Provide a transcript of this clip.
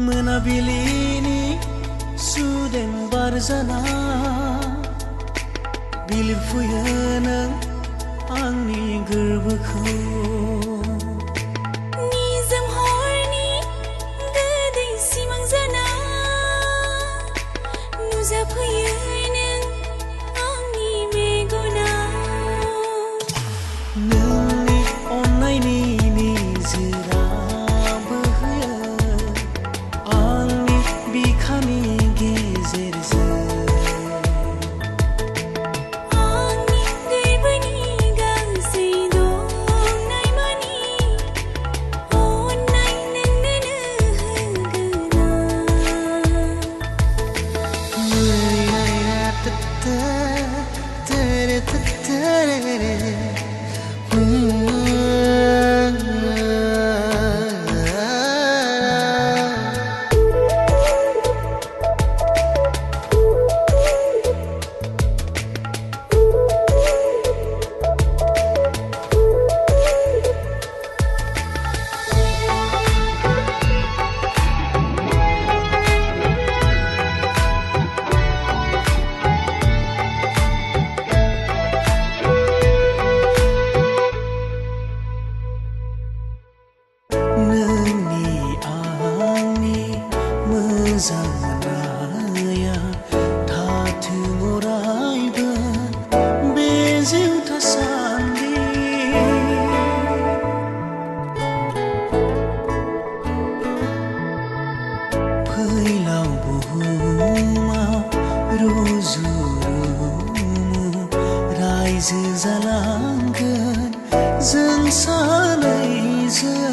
मोनाबिलिनि सुदेम बार जाना बिलिरफैयो नों आंनि गोरबोखौ निजोम हरनि गोदै सिमां जाना नुजाफैयो नों आंनि मेगनाव नोंनि अननायनि निजोरा बोहैयो आंनि बिखानि गेजेरजों आंनि गोरबोनि गांसे दंनाय मानि अननाय नोंनोनो नोंनि आंनि मोजां मोननाया थाथों अरायबो बे जिउ थासान्दि फैलाव बुहुमाव रुजु रुमु रायजो जालांगोन जों सानैजों